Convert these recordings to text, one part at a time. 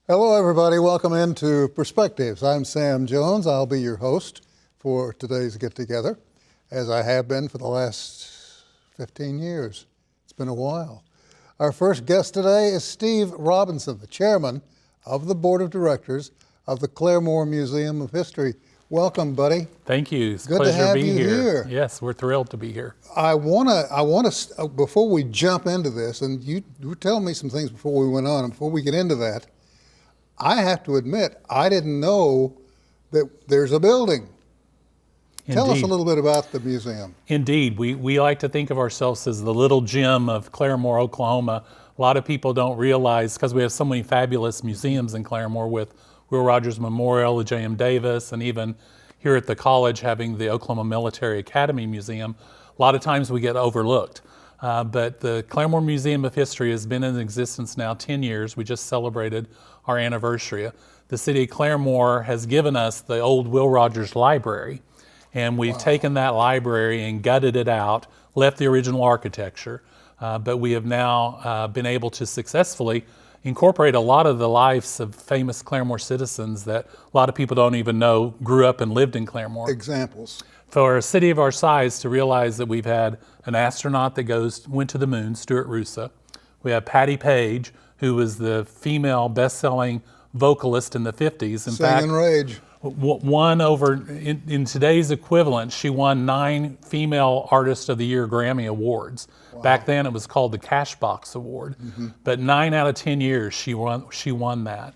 Hello, everybody. Welcome into Perspectives. I'm Sam Jones. I'll be your host for today's get-together, as I have been for the last 15 years. It's been a while. Our first guest today is Steve Robinson, the chairman of the board of directors of the Claremore Museum of History. Welcome, buddy. Thank you. It's a Good to pleasure have to be you here. Yes, we're thrilled to be here. I want to, before we jump into this, and you were telling me some things before we went on, and before we get into that, I have to admit, I didn't know that there's a building. Indeed. Tell us a little bit about the museum. Indeed. We like to think of ourselves as the little gem of Claremore, Oklahoma. A lot of people don't realize, because we have so many fabulous museums in Claremore with Will Rogers Memorial, the J.M. Davis, and even here at the college having the Oklahoma Military Academy Museum. A lot of times we get overlooked. But the Claremore Museum of History has been in existence now 10 years. We just celebrated our anniversary. The city of Claremore has given us the old Will Rogers Library, and we've taken that library and gutted it out, left the original architecture, but we have now been able to successfully incorporate a lot of the lives of famous Claremore citizens that a lot of people don't even know grew up and lived in Claremore. Examples. For a city of our size to realize that we've had an astronaut that went to the moon, Stuart Roosa. We have Patti Page, who was the female best-selling vocalist in the 50s. In fact, Sing and Rage. won over, in today's equivalent, she won 9 Female Artist of the Year Grammy Awards. Wow. Back then it was called the Cashbox Award. But 9 out of 10 years she won that.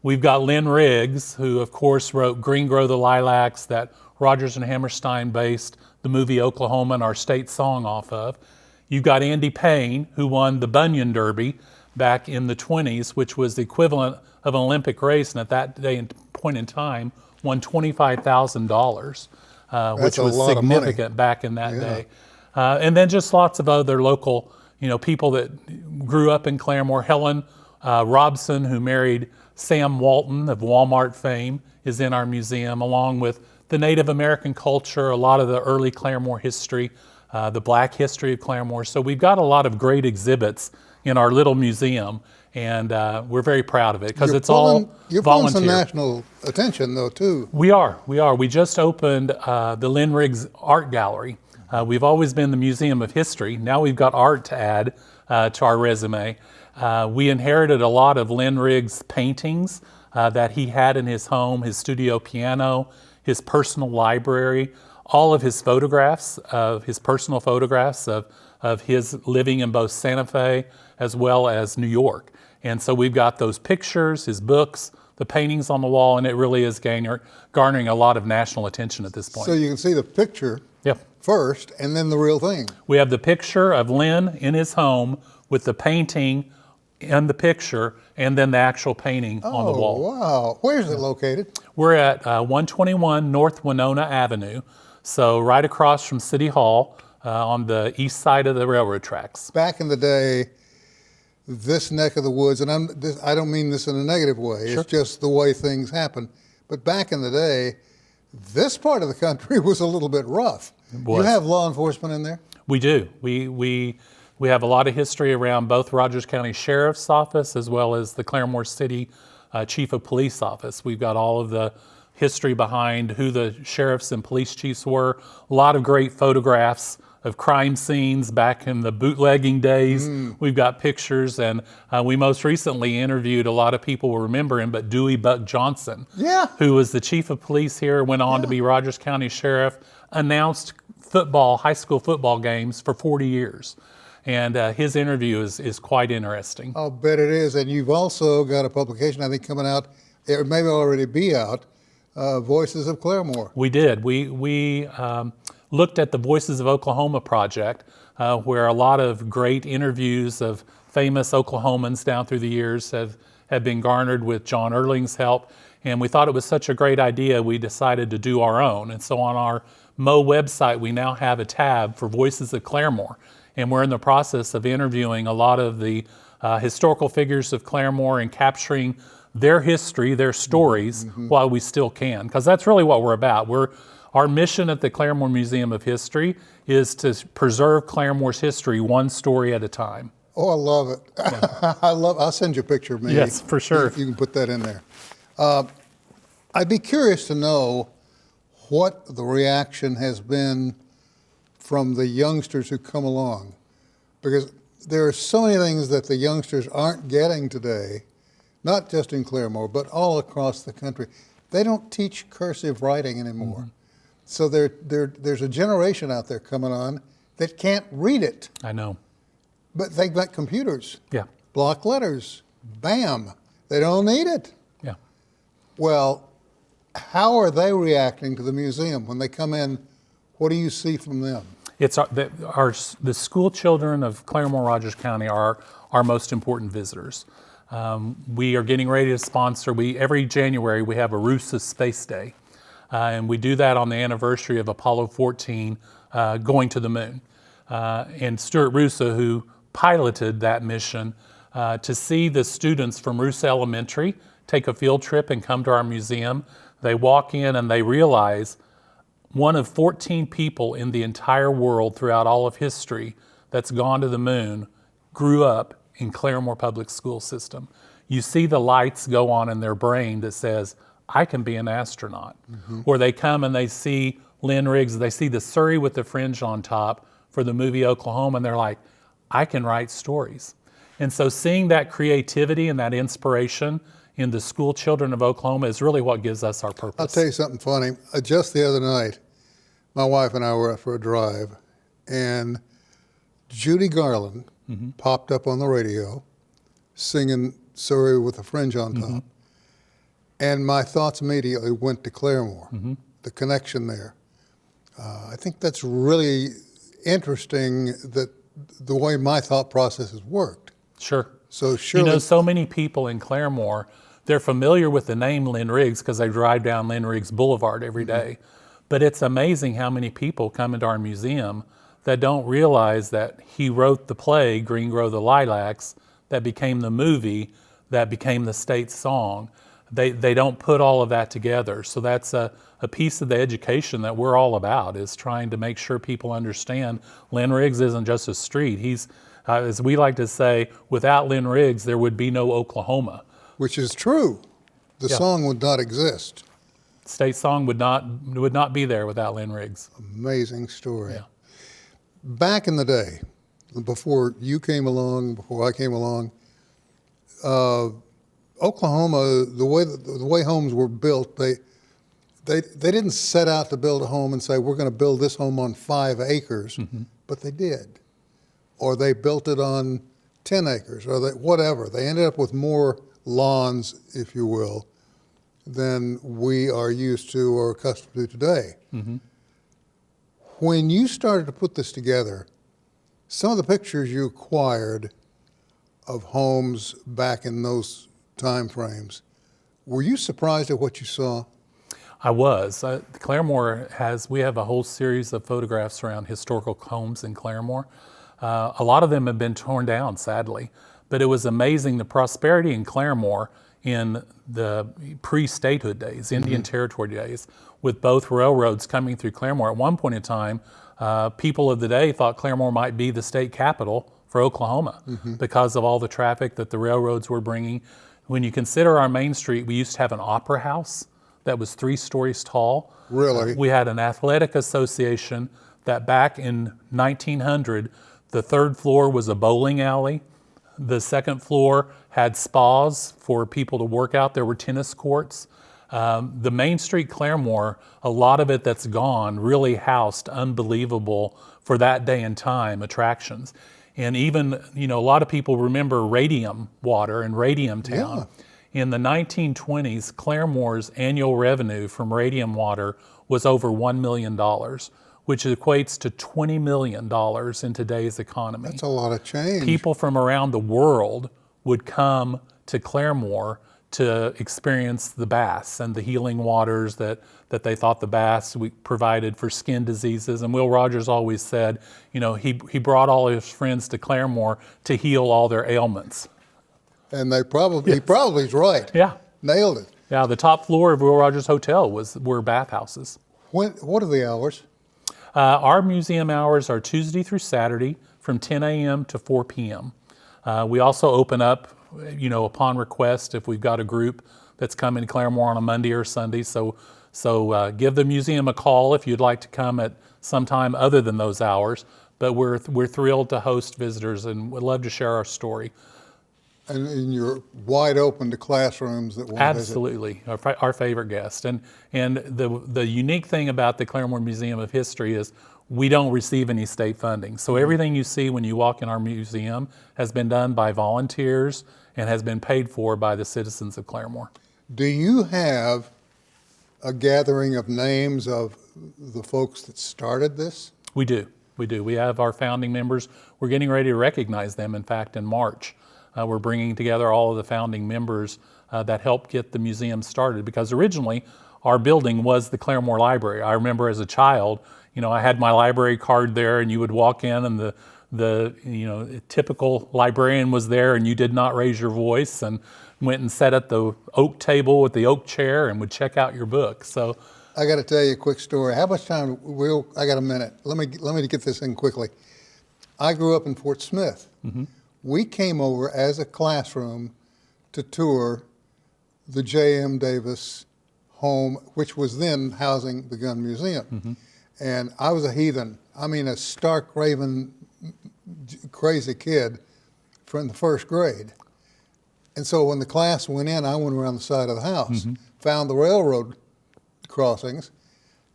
We've got Lynn Riggs, who of course wrote Green Grow the Lilacs, that Rodgers and Hammerstein based the movie Oklahoma and our state song off of. You've got Andy Payne, who won the Bunyan Derby back in the 20s, which was the equivalent of an Olympic race, and at that day and point in time, won $25,000, which was significant back in that day. And then just lots of other local, people that grew up in Claremore. Helen Robson, who married Sam Walton of Walmart fame, is in our museum, along with the Native American culture, a lot of the early Claremore history, the Black history of Claremore. So we've got a lot of great exhibits in our little museum, and we're very proud of it because it's all volunteer. You're pulling some national attention, though, too. We are. We just opened the Lynn Riggs Art Gallery. We've always been the Museum of History. Now we've got art to add to our resume. We inherited a lot of Lynn Riggs' paintings that he had in his home, his studio piano, his personal library, all of his photographs, his personal photographs of his living in both Santa Fe as well as New York. And so we've got those pictures, his books, the paintings on the wall, and it really is garnering a lot of national attention at this point. So you can see the picture first and then the real thing. We have the picture of Lynn in his home with the painting and the picture, and then the actual painting on the wall. Oh, wow. Where is it located? We're at 121 North Winona Avenue, so right across from City Hall on the east side of the railroad tracks. Back in the day, this neck of the woods, and I don't mean this in a negative way, Sure. It's just the way things happen, but back in the day, this part of the country was a little bit rough. You have law enforcement in there? We do. We have a lot of history around both Rogers County Sheriff's Office as well as the Claremore City Chief of Police Office. We've got all of the history behind who the sheriffs and police chiefs were. A lot of great photographs of crime scenes back in the bootlegging days. We've got pictures, and we most recently interviewed, a lot of people will remember him, but Dewey Buck Johnson, who was the chief of police here, went on to be Rogers County Sheriff, announced high school football games for 40 years. And his interview is quite interesting. I'll bet it is. And you've also got a publication, I think, coming out, it may already be out, Voices of Claremore. We did. We looked at the Voices of Oklahoma project, where a lot of great interviews of famous Oklahomans down through the years have been garnered with John Erling's help. And we thought it was such a great idea, we decided to do our own. And so on our Mo website, we now have a tab for Voices of Claremore. And we're in the process of interviewing a lot of the historical figures of Claremore and capturing their history, their stories, while we still can. Because that's really what we're about. Our mission at the Claremore Museum of History is to preserve Claremore's history one story at a time. Oh, I love it. I'll send you a picture of me. Yes, for sure. You can put that in there. I'd be curious to know what the reaction has been from the youngsters who come along, because there are so many things that the youngsters aren't getting today, not just in Claremore, but all across the country. They don't teach cursive writing anymore. Mm-hmm. So there's a generation out there coming on that can't read it. I know. But they've got computers. Yeah. Block letters. Bam. They don't need it. Yeah. Well, how are they reacting to the museum when they come in? What do you see from them? It's the school children of Claremore, Rogers County are our most important visitors. We are getting ready to sponsor, every January we have a RUSA Space Day. And we do that on the anniversary of Apollo 14 going to the moon. And Stuart Rusa, who piloted that mission, to see the students from Rusa Elementary take a field trip and come to our museum, they walk in and they realize one of 14 people in the entire world throughout all of history that's gone to the moon grew up in Claremore Public School System. You see the lights go on in their brain that says, I can be an astronaut. Mm-hmm. Or they come and they see Lynn Riggs, they see the Surrey with the fringe on top for the movie Oklahoma, and they're like, I can write stories. And so seeing that creativity and that inspiration in the school children of Oklahoma is really what gives us our purpose. I'll tell you something funny. Just the other night, my wife and I were out for a drive, and Judy Garland mm-hmm. popped up on the radio singing Surrey with a Fringe on top. Mm-hmm. And my thoughts immediately went to Claremore, mm-hmm. the connection there. I think that's really interesting that the way my thought process has worked. Sure. So surely, you know, so many people in Claremore, they're familiar with the name Lynn Riggs because they drive down Lynn Riggs Boulevard every day. Mm-hmm. But it's amazing how many people come into our museum that don't realize that he wrote the play, Green Grow the Lilacs, that became the movie, that became the state song. They don't put all of that together. So that's a piece of the education that we're all about, is trying to make sure people understand Lynn Riggs isn't just a street. He's, as we like to say, without Lynn Riggs, there would be no Oklahoma. Which is true. The song would not exist. State song would not be there without Lynn Riggs. Amazing story. Yeah. Back in the day, before you came along, before I came along, Oklahoma, the way homes were built, they didn't set out to build a home and say, we're going to build this home on 5 acres, mm-hmm. but they did. Or they built it on 10 acres, or whatever. They ended up with more lawns, if you will, than we are used to or accustomed to today. Mm-hmm. When you started to put this together, some of the pictures you acquired of homes back in those time frames, were you surprised at what you saw? I was. Claremore we have a whole series of photographs around historical homes in Claremore. A lot of them have been torn down, sadly, but it was amazing the prosperity in Claremore in the pre-statehood days, Indian mm-hmm. Territory days, with both railroads coming through Claremore. At one point in time, people of the day thought Claremore might be the state capital for Oklahoma mm-hmm. because of all the traffic that the railroads were bringing. When you consider our main street, we used to have an opera house that was 3 stories tall. Really? We had an athletic association that back in 1900, the 3rd floor was a bowling alley. The 2nd floor had spas for people to work out. There were tennis courts. The Main Street Claremore, a lot of it that's gone, really housed unbelievable, for that day and time, attractions. And even, a lot of people remember Radium Water and Radium Town. Yeah. In the 1920s, Claremore's annual revenue from Radium Water was over $1 million, which equates to $20 million in today's economy. That's a lot of change. People from around the world would come to Claremore to experience the baths and the healing waters that they thought the baths we provided for skin diseases. And Will Rogers always said, he brought all his friends to Claremore to heal all their ailments. And he probably is right. Yeah. Nailed it. Yeah, the top floor of Will Rogers Hotel were bathhouses. What are the hours? Our museum hours are Tuesday through Saturday from 10 a.m. to 4 p.m. We also open up, upon request if we've got a group that's coming to Claremore on a Monday or Sunday. So give the museum a call if you'd like to come at some time other than those hours. But we're thrilled to host visitors and would love to share our story. And you're wide open to classrooms that want to visit. Absolutely, our favorite guest. And the unique thing about the Claremore Museum of History is we don't receive any state funding. So everything you see when you walk in our museum has been done by volunteers and has been paid for by the citizens of Claremore. Do you have a gathering of names of the folks that started this? We do. We have our founding members. We're getting ready to recognize them, in fact, in March. We're bringing together all of the founding members that helped get the museum started, because originally our building was the Claremore Library. I remember as a child, I had my library card there, and you would walk in and the typical librarian was there, and you did not raise your voice and went and sat at the oak table with the oak chair and would check out your book. So I got to tell you a quick story. How much time? I got a minute. Let me get this in quickly. I grew up in Fort Smith. Mm-hmm. We came over as a classroom to tour the J.M. Davis home, which was then housing the Gun Museum. Mm-hmm. And I was a heathen. I mean, a stark, raving, crazy kid from the first grade. And so when the class went in, I went around the side of the house, Mm-hmm. found the railroad crossings,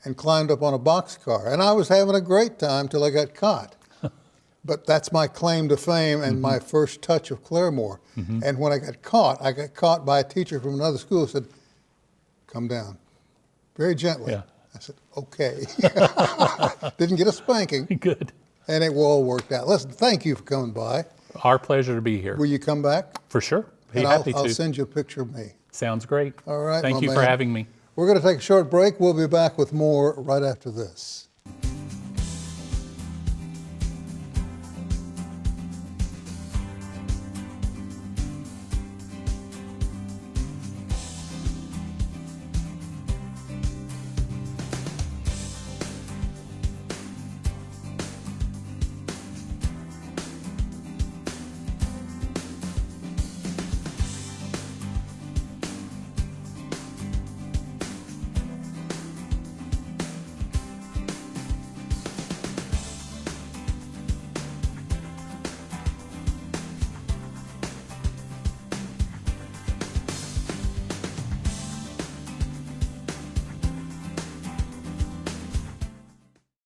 and climbed up on a boxcar. And I was having a great time till I got caught. But that's my claim to fame and my first touch of Claremore. Mm-hmm. And when I got caught by a teacher from another school who said, "Come down," very gently. Yeah. I said, "Okay." Didn't get a spanking, Good. and it all worked out. Listen, thank you for coming by. Our pleasure to be here. Will you come back? For sure. Be And happy I'll to. send you a picture of me. Sounds great. All right, Thank my you for man. having me. We're going to take a short break. We'll be back with more right after this.